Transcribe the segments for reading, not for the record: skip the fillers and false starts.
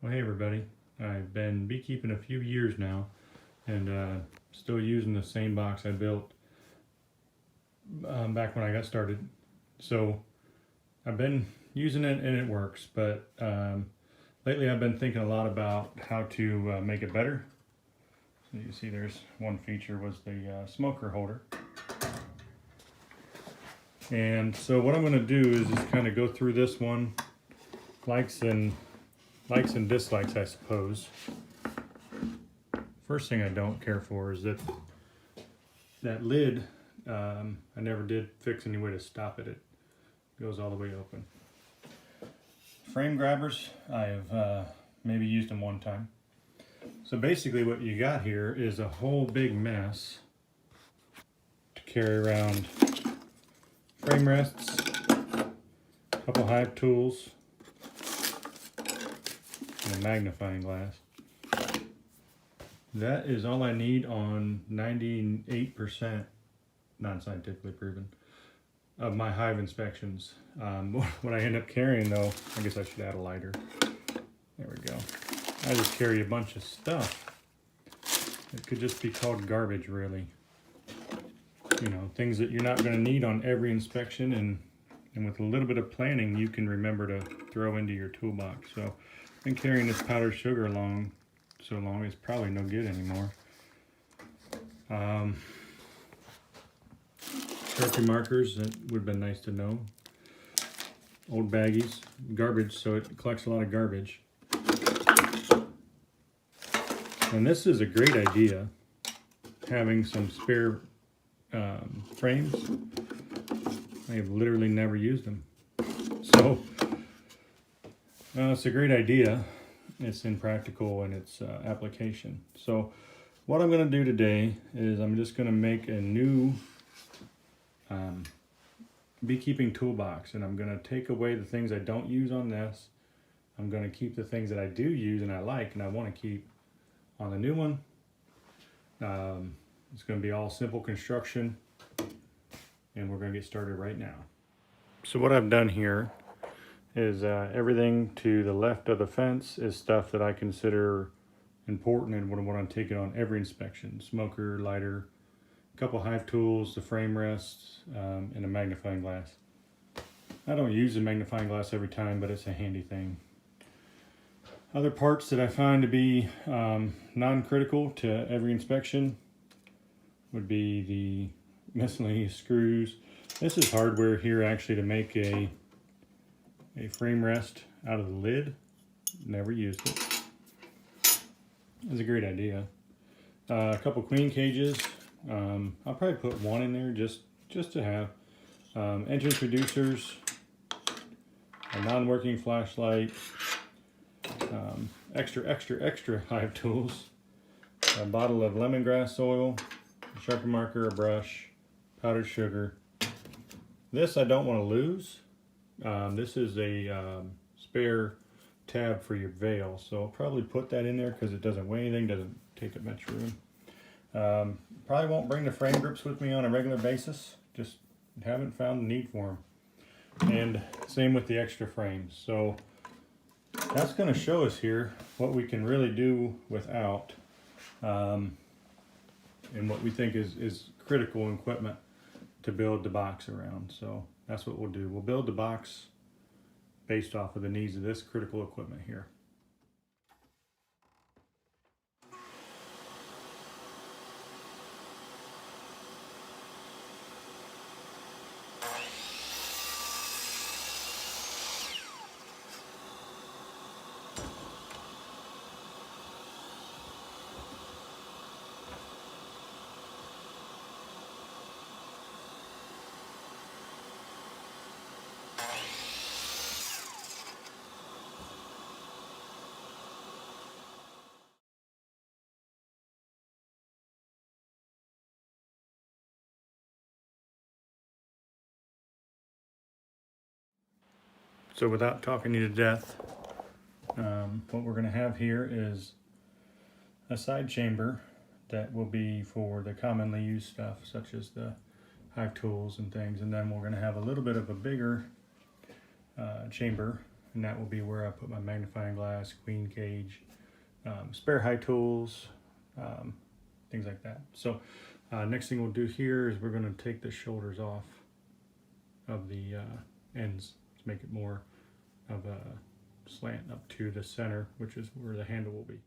Well, hey everybody. I've been beekeeping a few years now and still using the same box I built back when I got started. So I've been using it and it works, but lately I've been thinking a lot about how to make it better. So you can see there's one feature was the smoker holder. And so what I'm going to do is just kind of go through this one, likes and dislikes, I suppose. First thing I don't care for is that lid. I never did fix any way to stop it. It goes all the way open. Frame grabbers, I've maybe used them one time. So basically what you got here is a whole big mess to carry around. Frame rests, a couple hive tools, and a magnifying glass. That is all I need on 98%, non-scientifically proven, of my hive inspections. What I end up carrying though, I guess I should add a lighter. There we go. I just carry a bunch of stuff. It could just be called garbage, really. You know, things that you're not going to need on every inspection, and with a little bit of planning, you can remember to throw into your toolbox. So I've been carrying this powdered sugar along so long, it's probably no good anymore. Sharpie markers, that would have been nice to know. Old baggies, garbage, so it collects a lot of garbage. And this is a great idea, having some spare frames. I have literally never used them. So it's a great idea. It's impractical in its application. So what I'm going to do today is I'm just going to make a new beekeeping toolbox, and I'm going to take away the things I don't use on this. I'm going to keep the things that I do use and I like and I want to keep on the new one. It's going to be all simple construction, and we're going to get started right now. So what I've done here is everything to the left of the fence is stuff that I consider important and what I want to take it on every inspection. Smoker, lighter, a couple hive tools, the frame rests, and a magnifying glass. I don't use a magnifying glass every time, but it's a handy thing. Other parts that I find to be non-critical to every inspection would be the miscellaneous screws. This is hardware here actually to make a frame rest out of the lid. Never used it. It's a great idea. A couple queen cages. I'll probably put one in there just to have. Entrance reducers, a non-working flashlight, extra hive tools, a bottle of lemongrass oil, a Sharpie marker, a brush, powdered sugar. This I don't want to lose. This is a spare tab for your veil, so I'll probably put that in there because it doesn't weigh anything, doesn't take up much room. Probably won't bring the frame grips with me on a regular basis, just haven't found the need for them. And same with the extra frames. So that's going to show us here what we can really do without, and what we think is critical equipment to build the box around. So that's what we'll do. We'll build the box based off of the needs of this critical equipment here. So without talking you to death, what we're going to have here is a side chamber that will be for the commonly used stuff, such as the hive tools and things, and then we're going to have a little bit of a bigger chamber and that will be where I put my magnifying glass, queen cage, spare high tools, things like that. So next thing we'll do here is we're going to take the shoulders off of the ends to make it more of a slant up to the center, which is where the handle will be.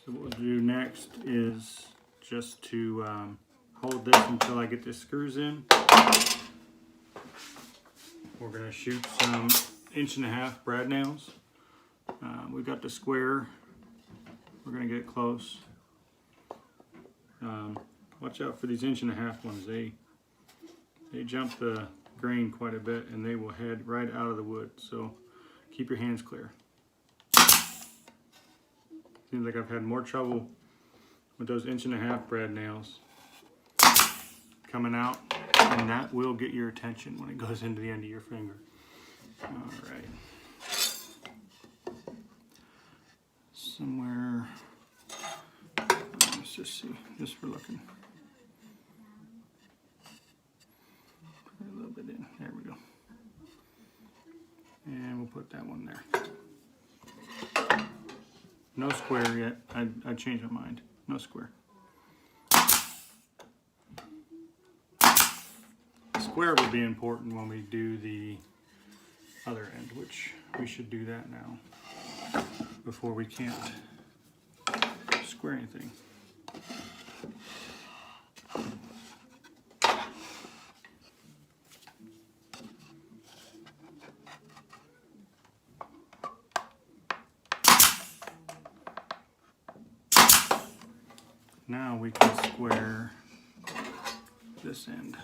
So what we'll do next is just to hold this until I get the screws in. We're going to shoot some 1.5" brad nails. We've got the square. We're going to get close. Watch out for these 1.5" ones. They jump the grain quite a bit and they will head right out of the wood. So keep your hands clear. Seems like I've had more trouble with those 1.5" brad nails coming out, and that will get your attention when it goes into the end of your finger. All right. Somewhere, let's just see, just for looking. Put a little bit in, there we go. And we'll put that one there. No square yet, I changed my mind, no square. Square will be important when we do the other end, which we should do that now before we can't square anything. Now we can square this end.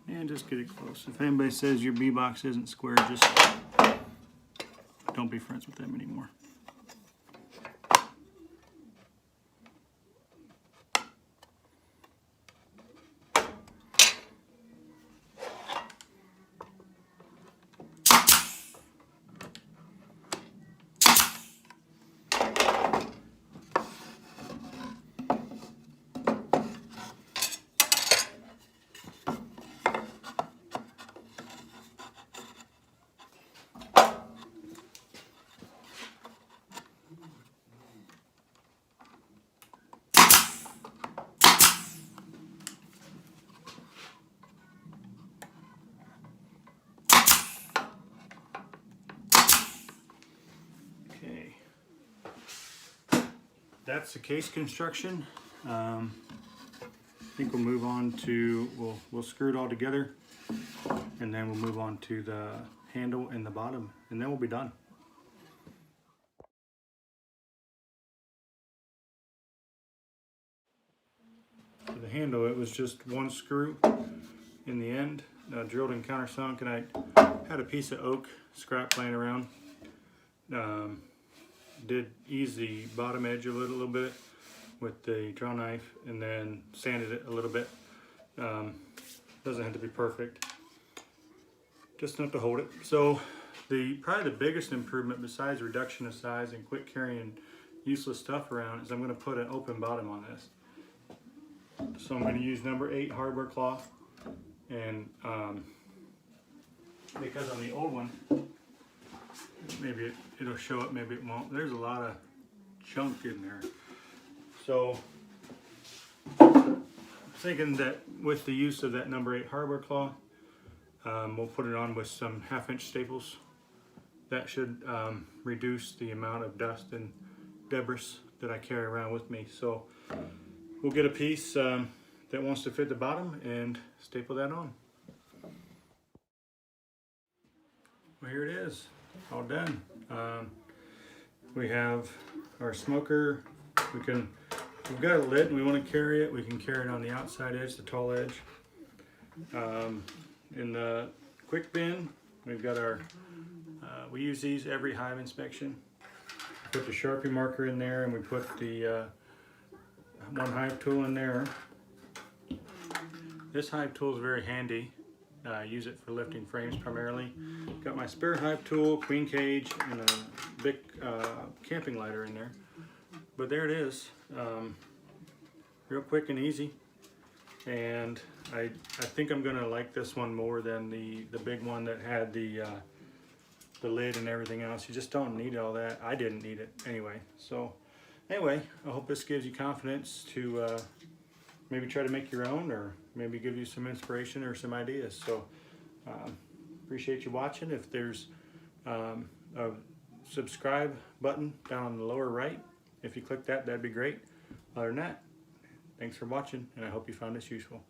And just get it close. If anybody says your bee box isn't square, just don't be friends with them anymore. That's the case construction. I think we'll move on to, we'll screw it all together, and then we'll move on to the handle and the bottom, and then we'll be done. For the handle, it was just one screw in the end, drilled and countersunk, and I had a piece of oak scrap laying around. Did ease the bottom edge a little bit with the draw knife, and then sanded it a little bit. Doesn't have to be perfect, just enough to hold it. So probably the biggest improvement, besides reduction of size and quit carrying useless stuff around, is I'm going to put an open bottom on this. So I'm going to use number 8 hardware cloth, and because on the old one, maybe it'll show up, maybe it won't. There's a lot of chunk in there. So I'm thinking that with the use of that number 8 hardware cloth, we'll put it on with some 1/2" staples. That should reduce the amount of dust and debris that I carry around with me. So we'll get a piece that wants to fit the bottom and staple that on. Well, here it is, all done. We have our smoker. We've got a lid and we want to carry it. We can carry it on the outside edge, the tall edge. In the quick bin, we've got our, we use these every hive inspection. Put the Sharpie marker in there, and we put the one hive tool in there. This hive tool is very handy. I use it for lifting frames primarily. Got my spare hive tool, queen cage, and a big camping lighter in there. But there it is, real quick and easy. And I think I'm gonna like this one more than the big one that had the lid and everything else. You just don't need all that. I didn't need it anyway. So anyway, I hope this gives you confidence to maybe try to make your own, or maybe give you some inspiration or some ideas. So appreciate you watching. If there's a subscribe button down on the lower right, if you click that, that'd be great. Other than that, thanks for watching, and I hope you found this useful.